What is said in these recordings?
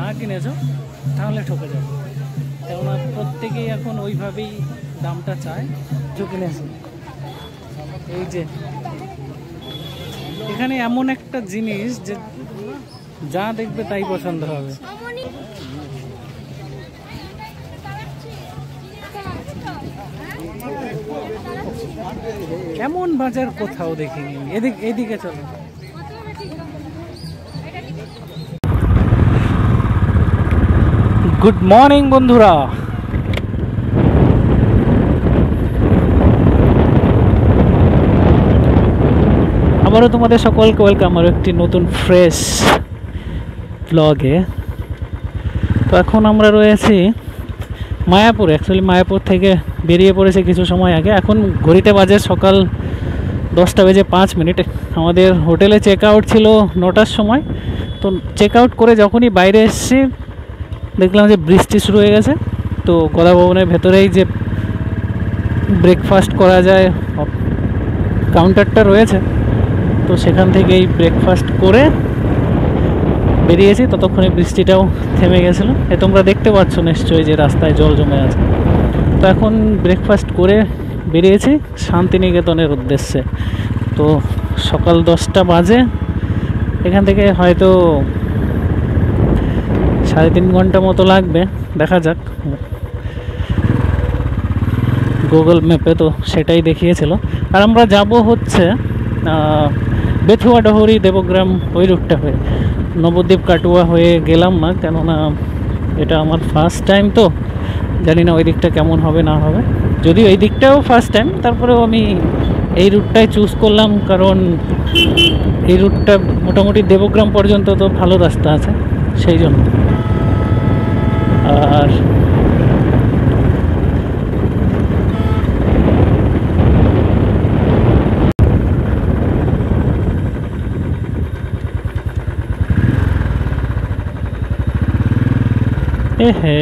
না কিনেছো তাহলে ঠকে যাবে, কেননা প্রত্যেকেই এখন ওইভাবেই দামটা চায়। কিনেছে এই যে এখানে এমন একটা জিনিস যে যা দেখবে তাই পছন্দ হবে। এমন বাজার কোথাও দেখিনি, এদিকে চলো। গুড মর্নিং বন্ধুরা, আবারও তোমাদের সকলকে ওয়েলকাম আমার একটি নতুন ফ্রেশ ব্লগে। তো এখন আমরা রয়েছি মায়াপুর। অ্যাকচুয়ালি মায়াপুর থেকে বেরিয়ে পড়েছে কিছু সময় আগে। এখন ঘড়িতে বাজে সকাল 10:05। আমাদের হোটেলে চেক আউট ছিল 9টার সময়। তো চেক আউট করে যখনই বাইরে এসেছি দেখলাম যে বৃষ্টি শুরু হয়ে গেছে। তো কলা ভবনের ভেতরেই যে ব্রেকফাস্ট করা যায় কাউন্টারটা রয়েছে, তো সেখান থেকেই ব্রেকফাস্ট করে বেরিয়েছি। ততক্ষণে বৃষ্টিটাও থেমে গেছিলো। তোমরা দেখতে পাচ্ছ নিশ্চয়ই যে রাস্তায় জল জমে আছে। তো এখন ব্রেকফাস্ট করে বেরিয়েছি শান্তিনিকেতনের উদ্দেশ্যে। তো সকাল 10টা বাজে। এখান থেকে হয়তো 3.5 ঘন্টা মতো লাগবে, দেখা যাক। গুগল ম্যাপে তো সেটাই দেখিয়েছিল। আর আমরা যাব হচ্ছে বেথুয়া, ডহরি, দেবগ্রাম ওই রুটটা হয়ে। নবদ্বীপ কাটুয়া হয়ে গেলাম না, কেননা এটা আমার ফার্স্ট টাইম। তো জানি না ওই দিকটা কেমন হবে না হবে। যদিও এই দিকটাও ফার্স্ট টাইম, তারপরেও আমি এই রুটটাই চুজ করলাম, কারণ এই রুটটা মোটামুটি দেবগ্রাম পর্যন্ত তো ভালো রাস্তা আছে সেই জন্য। আর হে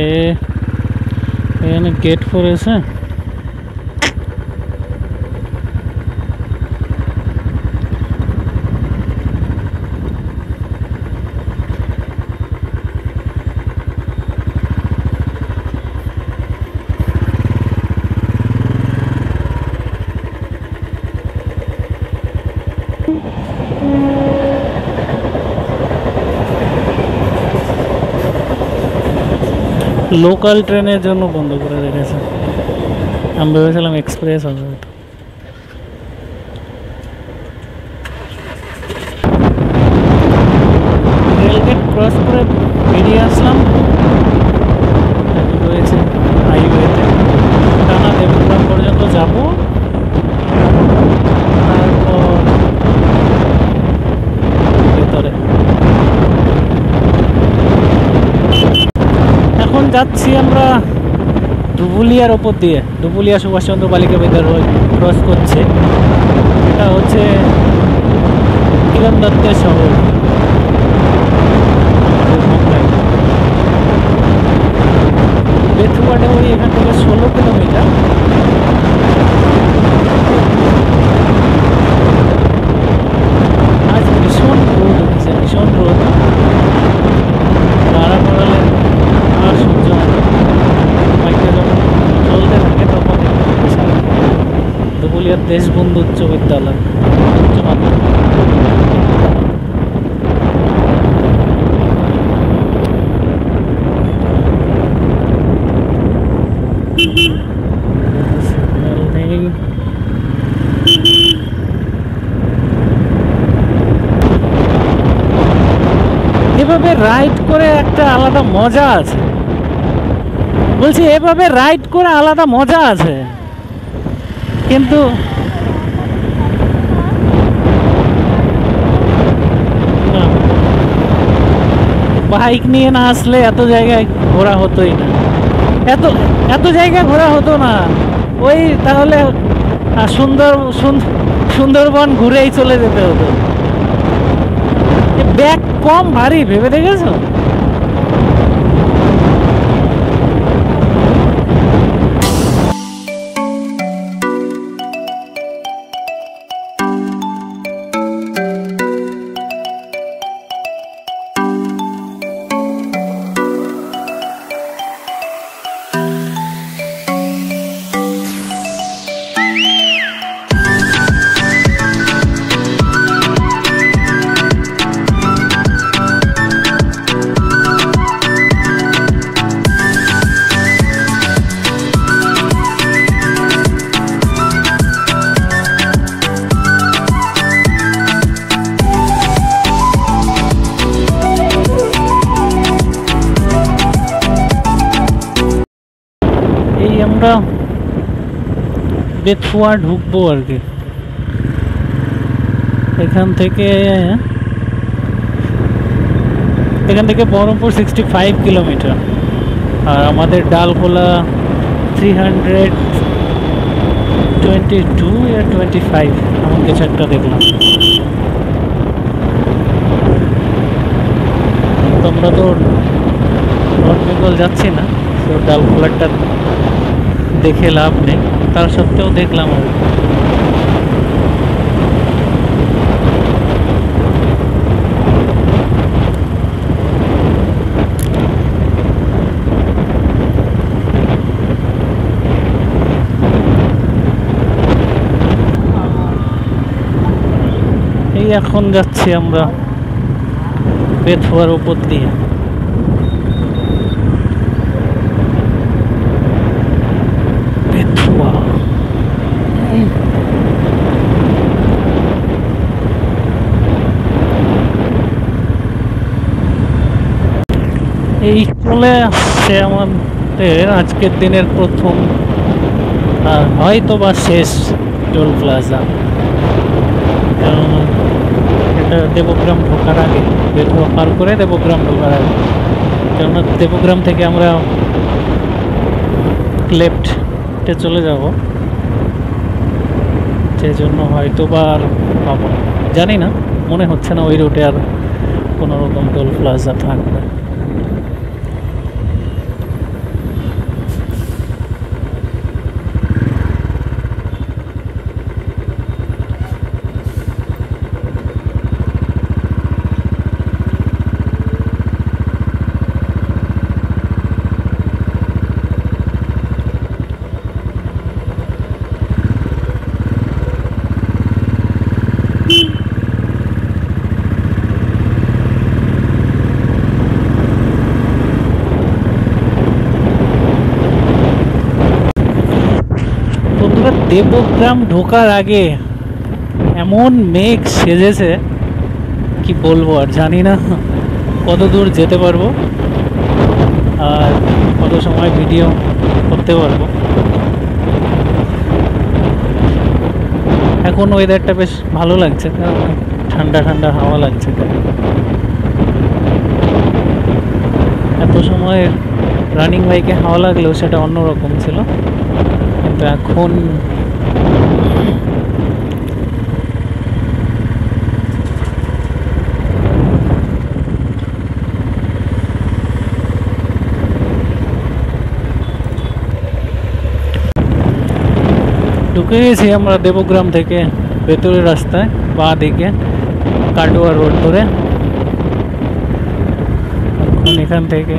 এখানে গেট পড়েছে। লোকাল ট্রেনের জন্য বন্ধ করে রেখেছে। আমি ভেবেছিলাম এক্সপ্রেস হবে। রেলগেট ক্রস করে বেরিয়ে আসলাম, রয়েছে হাইওয়েতে। টানা দেবগ্রাম পর্যন্ত যাবো, তারপর ভেতরে। এখন যাচ্ছি আমরা ধুবুলিয়ার ওপর দিয়ে। ধুবুলিয়া সুভাষচন্দ্র বালিকা বিদ্যালয় ক্রস করছে। এটা হচ্ছে কিরণ দত্তের শহর। বেথুয়া ডেউরি এখান থেকে 16 কিলোমিটার। আজ ভীষণ রোদ হয়েছে, ভীষণ রোদ। তারা পড়ালে আর সহ্য হয় না। বাইকটা যখন চলতে থাকে তখন ধুবুলিয়ার দেশবন্ধু উচ্চ বিদ্যালয়, উচ্চ মাধ্যমিক। এভাবে রাইড করে একটা আলাদা মজা আছে। বলছি এভাবে রাইড করে আলাদা মজা আছে, কিন্তু বাইক নিয়ে না আসলে এত জায়গায় ঘোরা হতোই না। এত জায়গায় ঘোরা হতো না। ওই তাহলে সুন্দরবন ঘুরেই চলে যেতে হতো। ব্যাগ কম ভারী ভেবে দেখেছো? বেথুয়া ঢুকবো আর কি। এখান থেকে বহরমপুর 65 কিলোমিটার, আর আমাদের ডালখোলা 322 या 25 এমন কিছু একটা দেখলাম। তো আমরা তো নর্থ বেঙ্গল যাচ্ছি না, তো ডালখোলাটা দেখে লাভ নেই, তার সত্ত্বেও দেখলাম আর এই এখন যাচ্ছি আমরা বেথুয়ার উপর দিয়ে। বেথুয়া এই চলে আসছে আমাদের আজকের দিনের প্রথম আর হয়তো বা শেষ টোল প্লাজা। কারণ এটা দেবগ্রাম ঢোকার আগে, বেথুয়া পার করে দেবগ্রাম ঢোকার আগে, কেননা দেবগ্রাম থেকে আমরা লেফটে চলে যাব, সেই জন্য হয়তো বা আর পাবো না, জানি না, মনে হচ্ছে না ওই রুটে আর কোনো রকম টোল প্লাজা থাকবে। দেবগ্রাম ঢোকার আগে এমন মেঘ সেজেছে কি বলবো, আর জানি না কত দূর যেতে পারবো আর কত সময় ভিডিও করতে পারবো। এখন ওয়েদারটা বেশ ভালো লাগছে, কারণ ঠান্ডা ঠান্ডা হাওয়া লাগছে। এত সময় রানিং বাইকে হাওয়া লাগলেও সেটা অন্যরকম ছিল, কিন্তু এখন ঢুকে গেছি আমরা দেবগ্রাম থেকে ভেতরের রাস্তায়, বাঁ দিকে কাটোয়া রোড ধরে। এখন এখান থেকে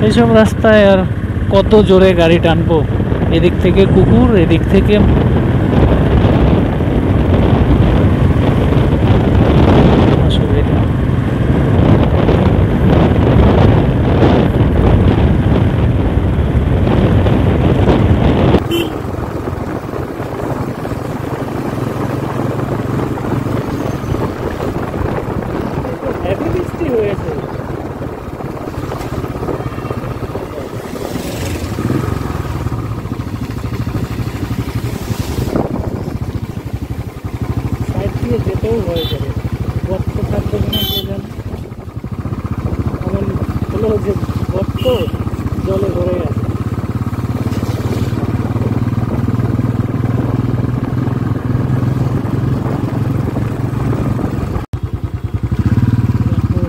এইসব রাস্তায় আর কত জোরে গাড়ি টানবো, এদিক থেকে কুকুর, এদিক থেকে যেতেও হয়ে যাবে, গর্ত থাকবে কিনা কে জানে। এমন হলো যে গর্ত জলে ভরে গেছে।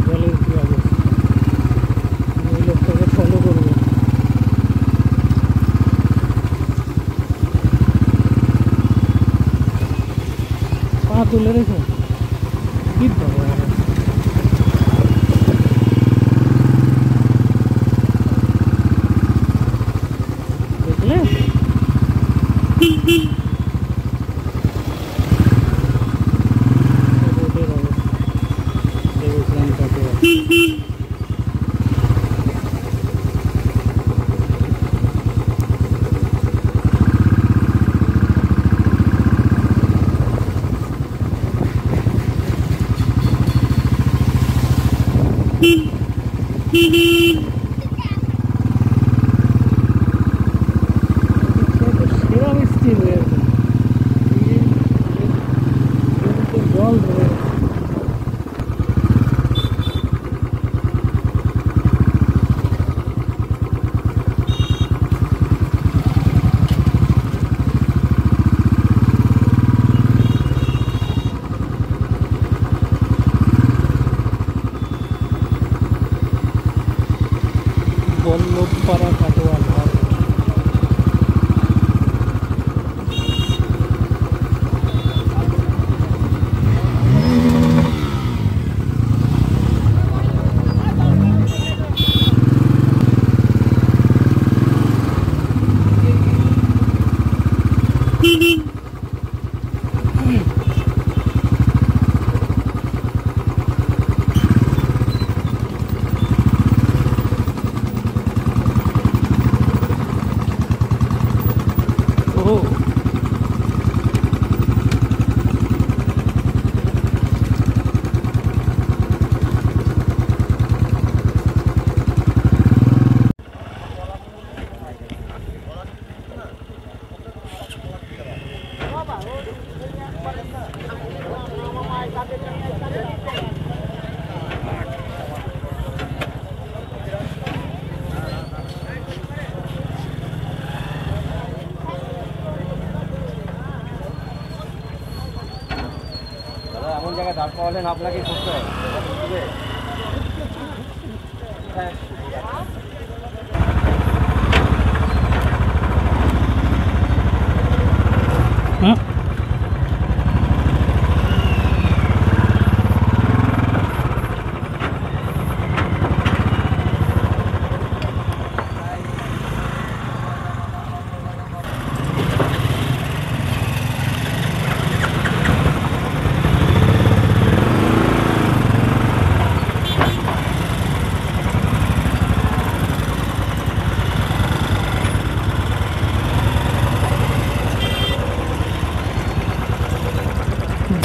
জলের কি অবস্থা, ওই লোকটাকে ফলো করবো। পা তুলে রেখে কি বাবা, সেরা মিষ্টি হয়েছে জল রয়েছে। বল্লভপাড়া কাটোয়া ঘাট। এমন জায়গায় দাঁড় করালেন আপনাকে করতে হবে।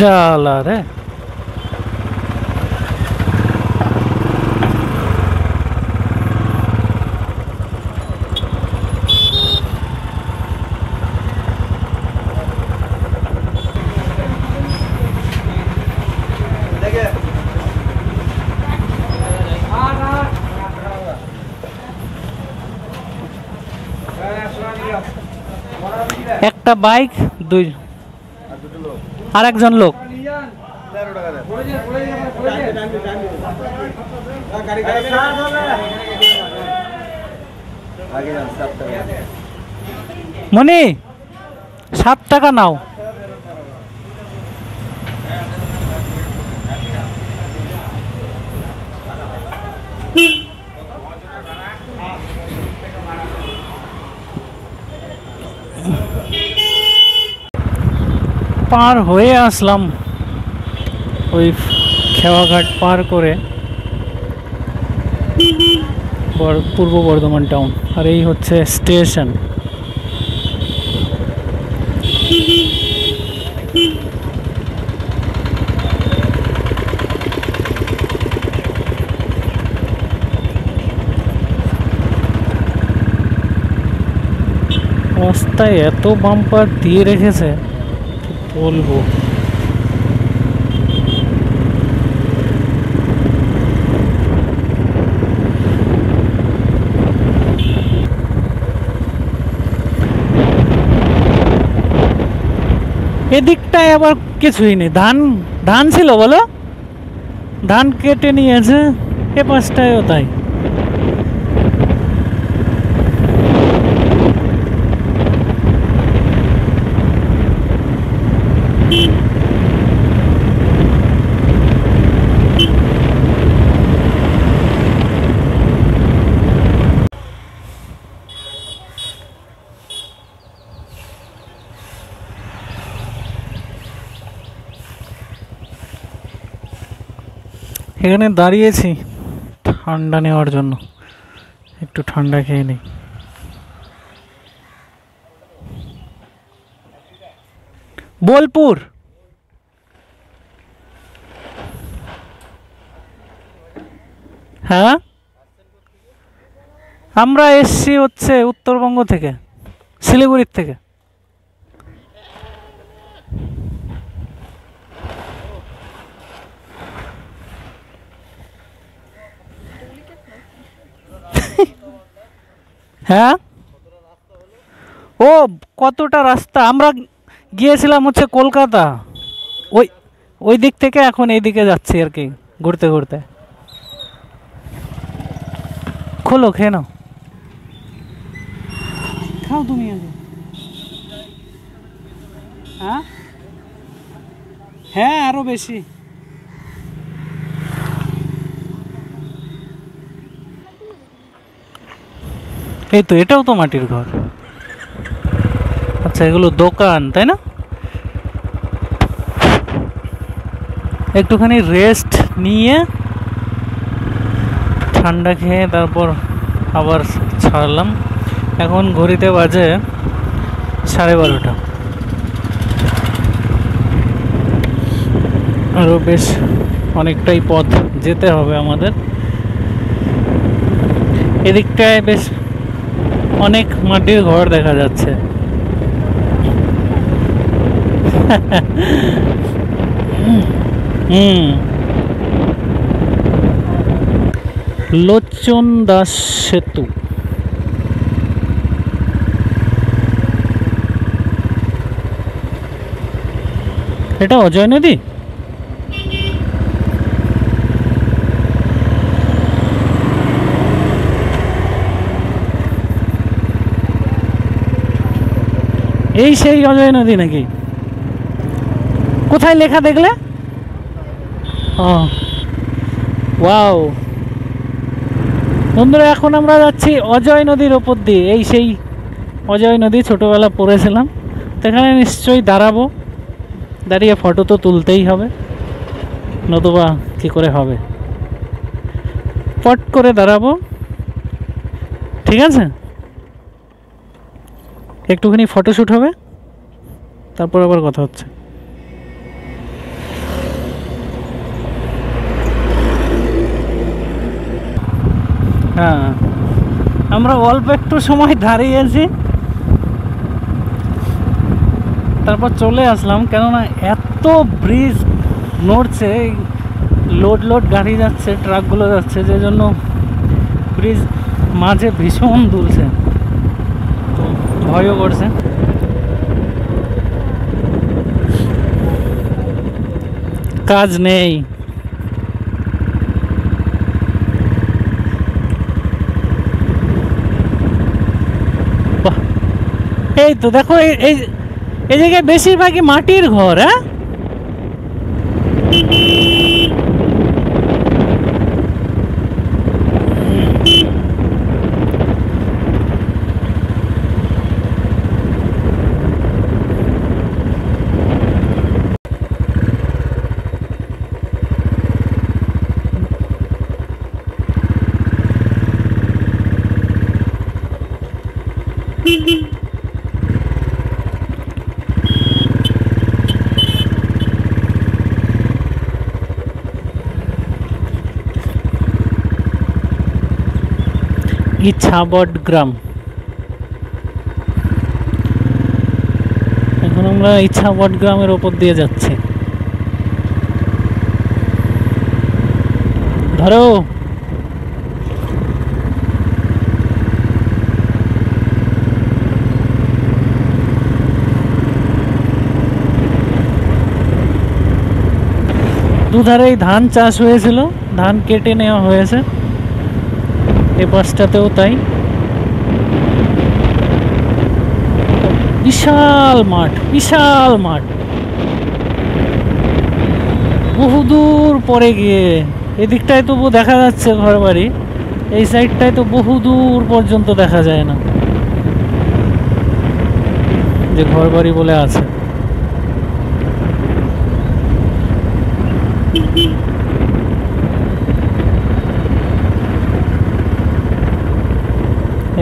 জ্বালা রে। একটা বাইক দুই আর একজন লোক। মনি 7 টাকা নাও। পার হয়ে আসলাম ওই খেওয়াঘাট পার করে পূর্ব বর্ধমান টাউন। আর এই হচ্ছে স্টেশন। রাস্তায় এত বাম্পার দিয়ে রেখেছে বলবো। এদিকটায় আবার কিছুই নেই। ধান ধান ছিল বলো, ধান কেটে নিয়েছে। এ পাশটায়ও তাই। এখানে দাঁড়িয়েছি ঠান্ডা নেওয়ার জন্য, একটু ঠান্ডা খেয়ে নিই। বোলপুর হ্যাঁ আমরা এসছি হচ্ছে উত্তরবঙ্গ থেকে, শিলিগুড়ির থেকে। হ্যাঁ, ও কতটা রাস্তা, আমরা গিয়েছিলাম হচ্ছে কলকাতা, ওই ওই দিক থেকে এখন এই দিকে যাচ্ছি আর কি, ঘুরতে ঘুরতে। খোলো, খেয়ে নাও, খাও তুমি আগে। হ্যাঁ হ্যাঁ, আরো বেশি। এই তো, এটাও তো মাটির ঘর। আচ্ছা, এগুলো দোকান তাই না? একটুখানি রেস্ট নিয়ে ঠান্ডা খেয়ে তারপর আবার ছাড়লাম। এখন ঘড়িতে বাজে 12:30। আরও বেশ অনেকটাই পথ যেতে হবে আমাদের। এদিকটায় বেশ অনেক মাটির ঘর দেখা যাচ্ছে। লোচন দাস সেতু, এটা অজয় নদী। এই সেই অজয় নদী নাকি? কোথায় লেখা দেখলে? ও ওয়াও, বন্ধুরা এখন আমরা যাচ্ছি অজয় নদীর ওপর দিয়ে। এই সেই অজয় নদী, ছোটবেলা পড়েছিলাম। তো এখানে নিশ্চয়ই দাঁড়াবো, দাঁড়িয়ে ফটো তো তুলতেই হবে, নতুবা কী করে হবে। পট করে দাঁড়াবো, ঠিক আছে? একটুখানি ফটোশ্যুট হবে, তারপর আবার কথা হচ্ছে। হ্যাঁ, আমরা অল্প একটু সময় দাঁড়িয়েছি, তারপর চলে আসলাম। কেননা এত ব্রিজ নড়ছে, লোড লোড গাড়ি যাচ্ছে, ট্রাকগুলো যাচ্ছে, যে জন্য ব্রিজ মাঝে ভীষণ দুলছে, তো ভয়ও করছে। কাজ নেই, এই তো দেখো, এই জায়গায় বেশিরভাগই মাটির ঘর। হ্যাঁ, ইছাবট গ্রাম। এখন আমরা ইছাবট গ্রামের ওপর দিয়ে যাচ্ছি। ধরো, দুধারেই ধান চাষ হয়েছিল, ধান কেটে নেওয়া হয়েছে। এই পাশটাতেও তাই, বিশাল মাঠ, বিশাল মাঠ, বহুদূর পরে গিয়ে। এদিকটায় তবু দেখা যাচ্ছে ঘর বাড়ি, এই সাইডটায় তো বহুদূর পর্যন্ত দেখা যায় না যে ঘর বাড়ি বলে আছে।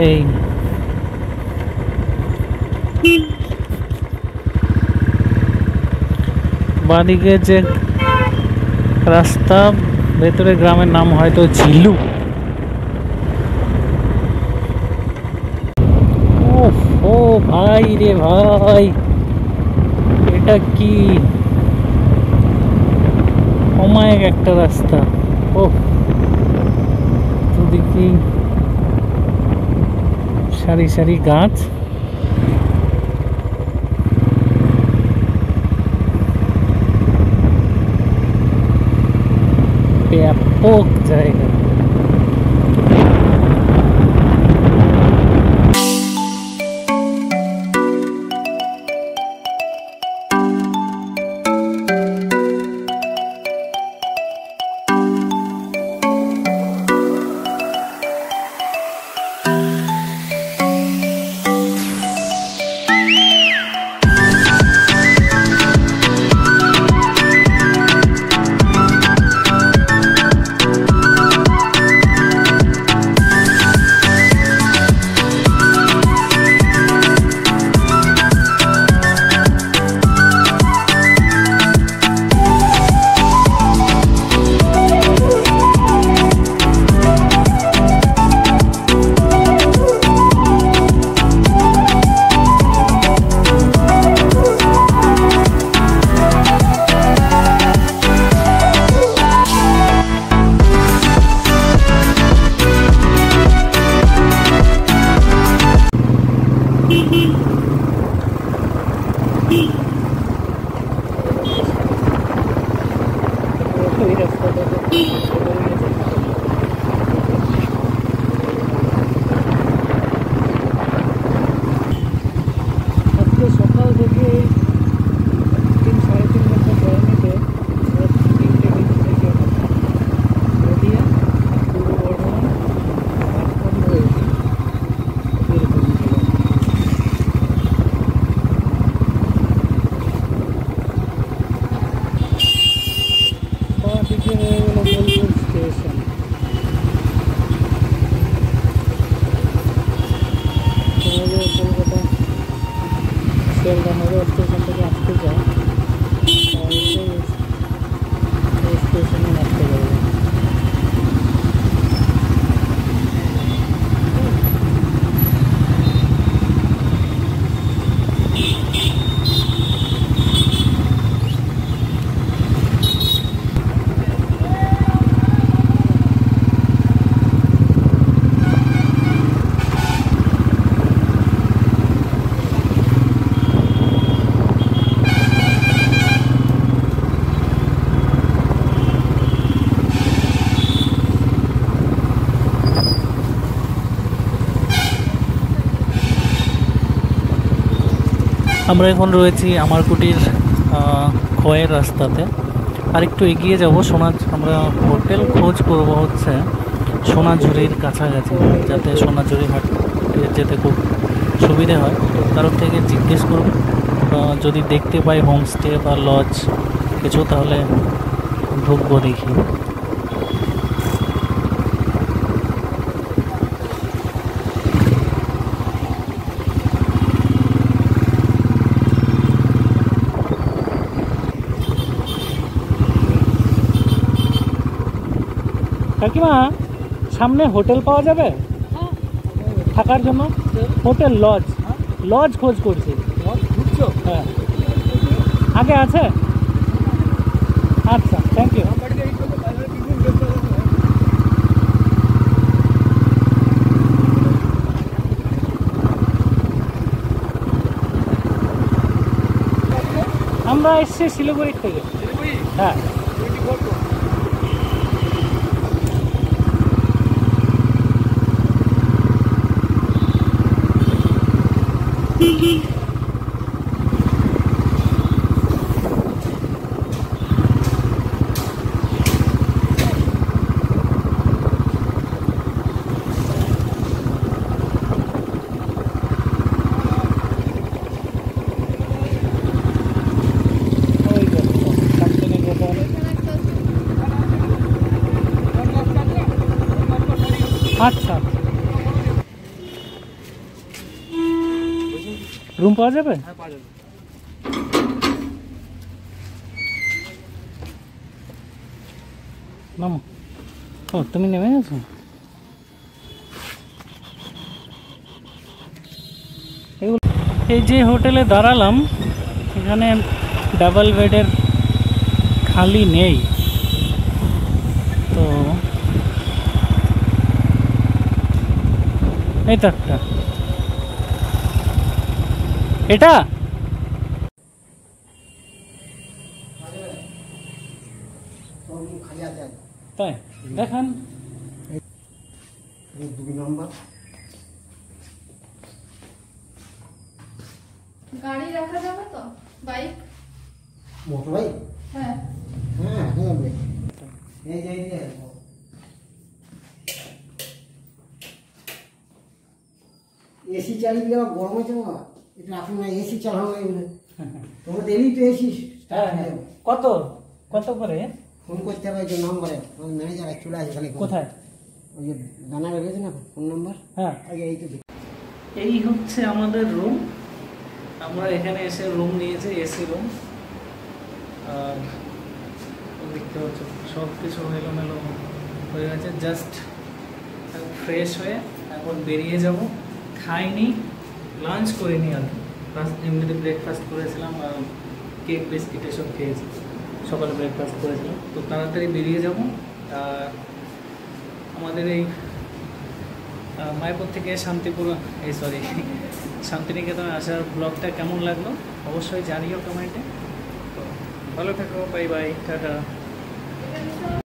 এই বাদিকে যে রাস্তা, ভেতরে গ্রামের নাম হয়তো ঝিলু। ভাই রে ভাই, এটা কি অমায়িক একটা রাস্তা। ও দুদিকে সারি সারি গাছ, ব্যাপক জায়গা। সকাল থেকে 3-3.5 ঘন্টা জার্নিতে নদিয়া পূর্ব বর্ধমান রাজপথ রয়েছে। বাঁদিকে হয়ে গেল বোলপুর স্টেশন। কলকাতা শিয়ালদা স্টেশন থেকে আসতে চায় এই স্টেশনে নামতে পারবে। আমরা এখন রয়েছি আমারকুটির খোয়ের রাস্তাতে। আর একটু এগিয়ে যাব আমরা হোটেল খোঁজ করব হচ্ছে সোনাঝুরির কাছাকাছি, যাতে সোনাঝুরি হাট যেতে খুব সুবিধে হয়। তো কারোর থেকে জিজ্ঞেস করব, যদি দেখতে পাই হোমস্টে বা লজ কিছু তাহলে ঢুকবো দেখি। কাকিমা, সামনে হোটেল পাওয়া যাবে থাকার জন্য? হোটেল লজ খোঁজ করছি। হ্যাঁ, আগে আছে? আচ্ছা, থ্যাংক ইউ। আমরা এসছি শিলিগুড়ির থেকে। হ্যাঁ, আচ্ছা, রুম পাওয়া যাবে? নামো। ও, তুমি নেমে গেছো? এগুলো এই যে হোটেলে দাঁড়ালাম এখানে ডাবল বেডের খালি নেই, তো এই তো একটা, এটা তাই দেখান। 2 নম্বর গাড়ি রাখা যাবে তো? বাইক? Motor bike? হ্যাঁ। হ্যাঁ হবে। এই যে এসি চালিয়ে দিলে গরম হয়েছে বাবা, এটা আপনি না এসি চালানো তোমার দিলেই তো এসি স্টার্ট হয়ে যাবে। কত কত করে? ফোন করতে হবে যে নম্বরে, আমার ম্যানেজার চলে আসে খালি। কোথায়? ওই যে দানা রয়েছে না ফোন নাম্বার, হ্যাঁ এই তো। এই হচ্ছে আমাদের রুম। আমরা এখানে এসে রুম নিয়েছি, এসি রুম। আর দেখতে পাচ্ছ সব কিছু এলোমেলো হয়ে গেছে। জাস্ট ফ্রেশ হয়ে এখন বেরিয়ে যাব। খাইনি, লাঞ্চ করিনি আর কি, এমনিতে ব্রেকফাস্ট করেছিলাম আর কেক বিস্কিট এসব খেয়েছি, সকালে ব্রেকফাস্ট করেছিলাম। তো তাড়াতাড়ি বেরিয়ে যাব। আর আমাদের এই মায়াপুর থেকে শান্তিপুর, শান্তিনিকেতনে আসার ব্লগটা কেমন লাগলো অবশ্যই জানিও কমেন্টে। ভালো থাকো, বাই বাই, টাটা।